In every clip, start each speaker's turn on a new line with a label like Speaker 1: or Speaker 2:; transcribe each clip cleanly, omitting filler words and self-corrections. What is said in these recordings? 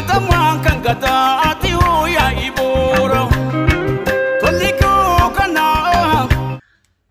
Speaker 1: Adaman kan gata ati hoya iboro Toliko kana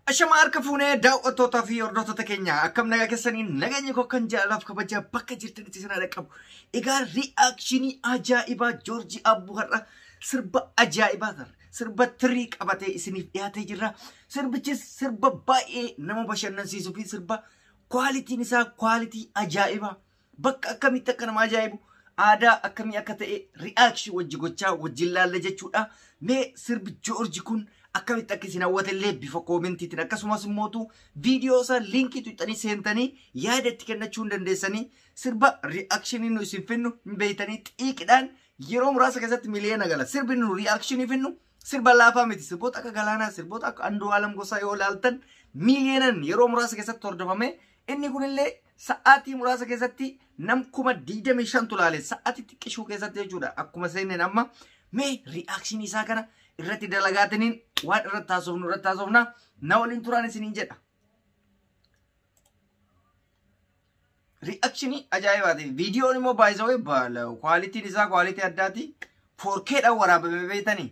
Speaker 2: Ashama harka fuunee daawwattoota fi hordoftoota keenya akkam nagaa keessanii nageenyi koo kan jaalalaaf kabajaa bakka jirtanitti isin dhaqqabu. Egaa reactionii ajaa'ibaa Joorji Abbuu har'a sirba ajaa'ibaa tar sirba tirii qabatee isiniif dhiyaatee jira. Sirbichis sirba baay'ee nama bashannansiisuu fi sirba kwaalitiin isaa kwaalitii ajaa'ibaa bakka akkamitti akka nama ajaa'ibu aadaa akkamii akka ta'e reaction wajji gochaa wajjin laalla jechuudha. Mee sirbi Joorji kun akkamitti akka isin hawwatellee bifa koomentiitiin akkasumas immoo viidiyoo isaa linkii tuuxanii seentanii yaada itti kennachuu dandeessanii sirba reactionii nu isin finnu hin beeytanii xiiqidhaan yeroo muraasa keessatti miliyoona gala. Sirbi nu reactionii finnu sirba laafaa miti. Sirboota akka Galaanaa, sirboota akka Andu'aalam Gosaa yoo ilaaltan miliyoonan yeroo muraasa keessatti hordofame. Inni kunillee sa'aatii muraasa keessatti nam 25 tulaale sa'aatii xiqqishuu keessatti jechuudha. Akkuma seenneen amma mee reaction isaa kana irratti dalagaataniin waan irratti haasofna na waliin turaan isiniin jedha. Reaction ajaa'ibaati. Viidiyoon immoo baay'isawee baala kwaalitiin isaa kwaalitii addaati. 4K dhaan waraabame beeytanii.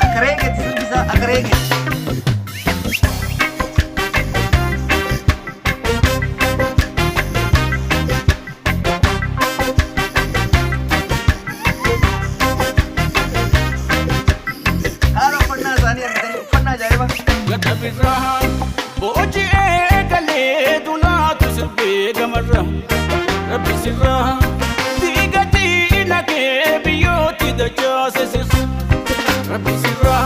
Speaker 2: Akareeget sirbisa akareeget.
Speaker 1: Boji egale dunatu sirbe gamarra Rabbi sirra digati nake biyoti da jasesis Rabbi sirra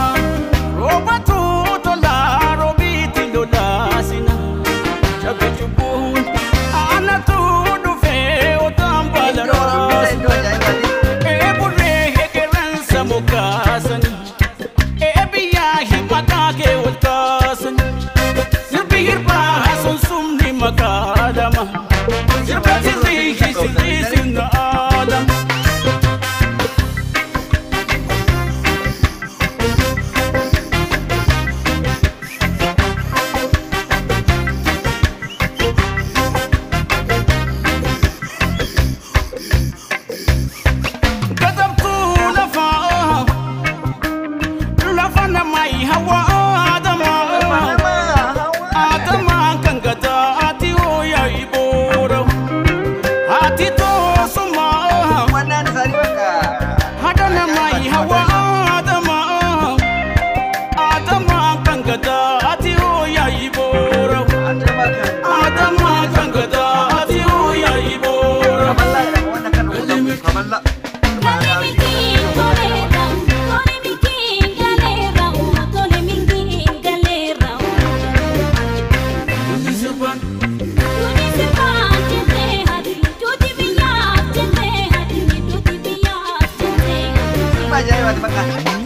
Speaker 1: robatu tola robiti lolasina Chabe chubun anatu dufe otambala Ebure hekeran samukasani Ebiya himatake ultasani Makadama, your body is in the Adam.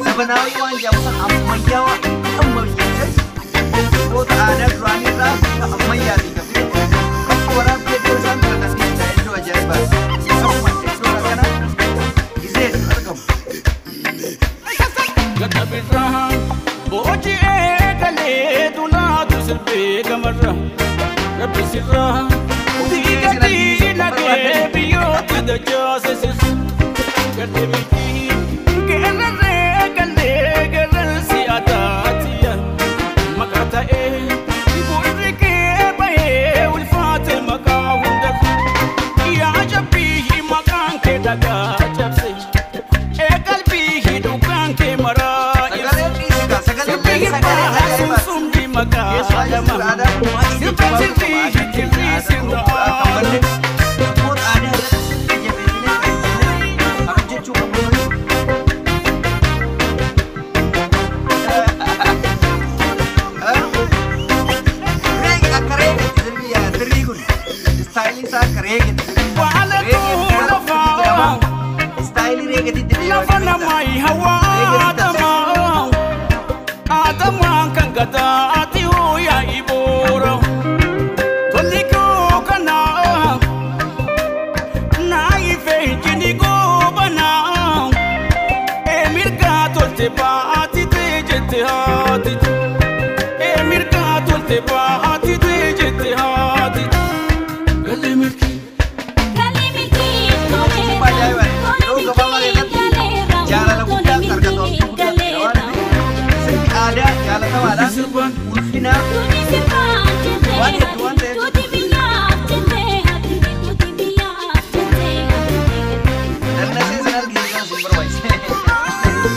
Speaker 2: Sebenarnya yang jauh amma jawa amma yes. Kota ada durani ram amma ya tiga. Orang video sampai kasih saya itu ajaib bas. Sama itu karena izin rekam.
Speaker 1: Kata Ibrahim, boji egale dunatu sirbe gamarra. Rabbi sirra digati nake biyoti da jasesis. Kata biki Te
Speaker 2: Argina. Waan hedduu waan ta'eef. Darnasee sana argisiisan sin barbaachise.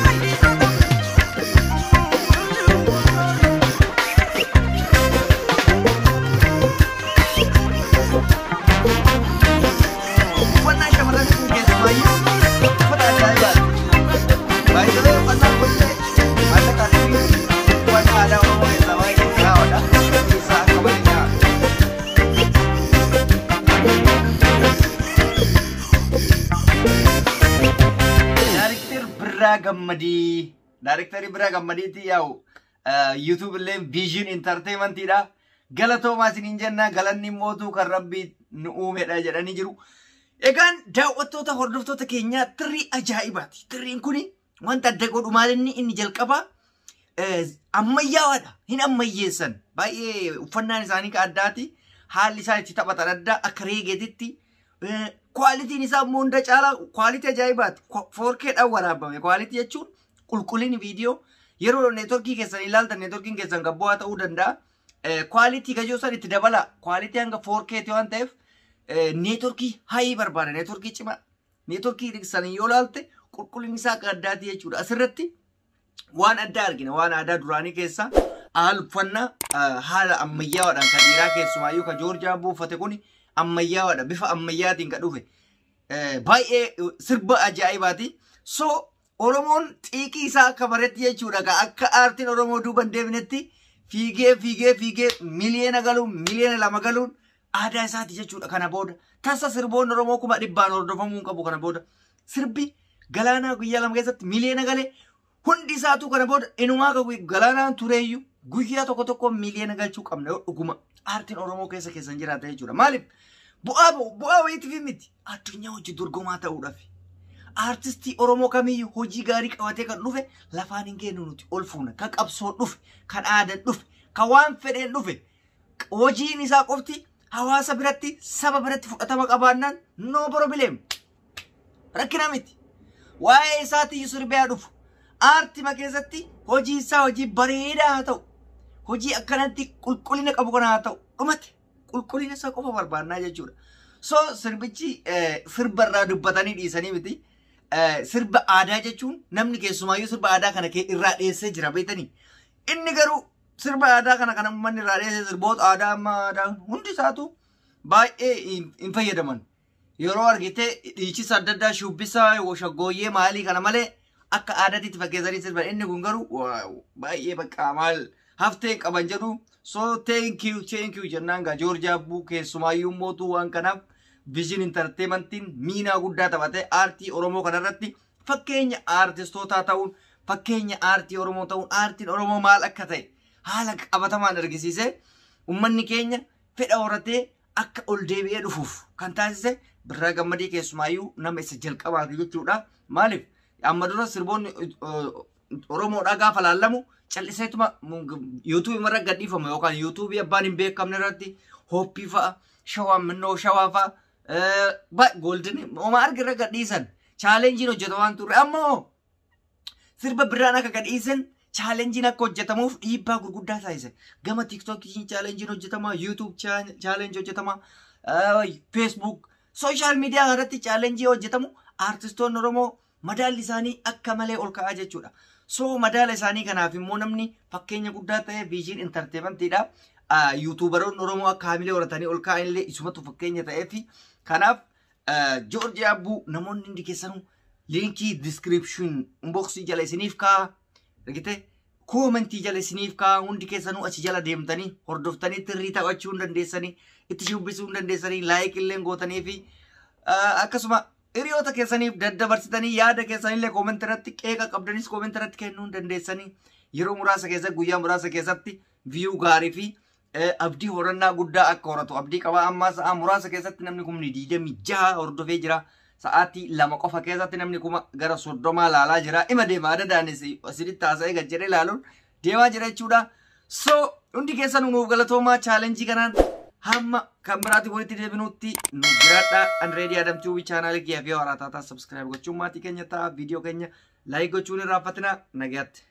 Speaker 2: Uffannaa shamarran kun keessumaayyuu uffata ajaa'ibaati. Baay'ee uffannaa kunillee maallaqaa fi uffata aadaa Oromoo keessaa baay'ee gahaadha. Isaa akka bareedaa. Director Birraa Gammadiiti yaa'u YouTube illee Vision Entertainmentidha. Galatoomaa isiniin jenna galanni mootuu kan Rabbi nu uumedha jedhanii jiru. Egaan daawwattoota hordoftoota keenyaa tirii ajaa'ibaati. Tiriin kun wanta adda godhu maalinni inni jalqaba ammayyaa'aadha. Hin ammayyeessan. Baay'ee uffannaan isaanii ka addaati. Haalli isaan itti taphatan adda akka reegeetitti. Kwaalitiin isaa immoo hunda caalaa kwaalitii ajaa'ibaati. 4Kdhaan waraabame. Kwaalitii jechuun qulqullinni viidiyoo yeroo neetworkii keessan ilaaltan neetworkiin keessan gabbu'aa ta'uu danda'a. Kwaalitii gajoo san itti dabala. Kwaalitii hanga 4K waan ta'eef neetworkii hayii barbaada. Neetworkii cimaa. Neetworkii san yoo ilaalte qulqullinni isaa akka addaati jechuudha. Asirratti waan addaa argina. Waan aadaa duraanii keessa uffannaa haala ammayyaa'aadhaan kan dhiiraa keessumaayyuu kan Joorjaa buufate kun ammayyaa'aadha. Bifa ammayyaatiin kan dhufe. Baay'ee sirba ajaa'ibaati. So Oromoon xiiqii isaa akka bareetti jechuudha. Akka aartiin Oromoo duuban deebinetti fiigee miliyoona galuun miliyoona lama galuun aadaa isaati jechuudha. Kana booda tasa sirboonni Oromoo kuma dhibbaan hordofamuu qabu. Kana booda sirbi galaanaa guyyaa lama keessatti miliyoona galee hundi isaatu kana booda inumaa galaanaan tureeyyuu guyyaa tokko miliyoona galchuu qabna yoo dhuguma aartiin Oromoo keessan jiraata jechuudha. Maaliif bu'aa wayiitiif miti addunyaa hojii dorgomaa ta'uudhaaf. Artistii Oromoo kamiyyuu hojii gaarii qabatee kan dhufe lafaan hin kennu nuti ol fuuna. Kan qabsoo dhufe, kan aadan dhufe, kan waan fedheen dhufe. Hojiin isaa qofti hawaasa biratti saba biratti fudhatama qabaannaan no problem. Rakkina miti. Waa'ee isaatiyyuu sirbee dhufu. Aartima keessatti hojii isaa hojii bareedaa haa ta'u. Hojii akkanatti qulqullina qabu kana haa ta'u. Dhumate qulqullina isaa qofa barbaannaa jechuudha. So sirbichi sirbarraa dubbatanii dhiisanii miti. Sirba aadaa jechuun namni keessumaayyuu sirba aadaa kana irraa dhiyeessee jira beektanii. Inni garuu sirba aadaa kana uummanni irraa dhiyeessee sirboota aadaa amma aadaa hundi isaatu baay'ee hin fayyadaman. Yeroo argite dhiichisa adda addaa shubbisa shaggooyyee maalii kana malee akka aadaatiitti fakkeessanii sirban. Inni kun garuu baay'ee bakka maal haftee qaban jedhu. So thank you jennaan gaa Joorjaa Abbuu keessumaayyuu mootuu waan kanaaf Vision Entertainmentiin miinaa guddaa taphatee aartii Oromoo kanarratti fakkeenya aartistootaa ta'uun fakkeenya aartii Oromoo ta'uun aartiin Oromoo maal akka ta'e haala qabatamaan argisiisee uummanni keenya fedha horatee akka ol deebi'ee dhufuuf kan taasise Birraa Gammadii keessumaayyuu nama isa jalqabaati jechuudha. Maaliif amma dura sirboonni Oromoodhaa gaafa laallamu calliseetuma YouTube irra gadhiifama yookaan YouTube abbaan hin beekamne irratti hoppii fa'a shawaa minnoo shawaa fa'a golden oma argirra gadhiisan chaalenjiin hojjeta waan turre ammoo sirba birraan akka gadhiisan chaalenjiin akka hojjetamuuf dhiibbaa gurguddaa taasise. Gama TikTokii chaalenjiin hojjetama, YouTube chaalenjii hojjetama, Facebook social media irratti chaalenjii hojjetamu aartistoonni Oromoo madaalli isaanii akka malee ol ka'aa jechuudha. So madaala isaanii kanaaf immoo namni fakkeenya guddaa ta'e Vision Entertainmentidha. YouTuberoonni Oromoo akka haamilee horatanii ol ka'an illee isumatu fakkeenya ta'eefi kanaaf Joorjaa Abbuu namoonni hundi keessanuu linkii description boxii jala isiniif ka'a. Argite koomentii jala isiniif ka'a. Hundi keessanuu achi jala deemtanii hordoftanii tirrii taphachuu hin dandeessanii itti shubbisuu hin dandeessanii laayik illee gootanii fi akkasuma hiriyoota keessaniif daddabarsitanii yaada keessanillee koomentii irratti qeeqa qabdanis koomentii irratti kennuu hin dandeessanii yeroo muraasa keessatti guyyaa muraasa keessatti view gaarii fi abdii horannaa guddaa akka horatu abdii qaba. Amma sa'a muraasa keessatti namni kumni 26 hordofee jira. Sa'aatii 2 qofa keessatti namni kuma gara 30 laalaa jira. Ima deema adadaanis asitti taasisee gad jedhee laaluun deemaa jira jechuudha. So hundi keessan nuuf galatoomaa chaalenjii kanaan hamma kan biraatti walitti deebinuutti nu jiraadha. Unready Adam TV channel kiyya fi waraataa subscribe gochuun maatii keenya ta'a. Video keenya like gochuun irraa fatina nagaatti.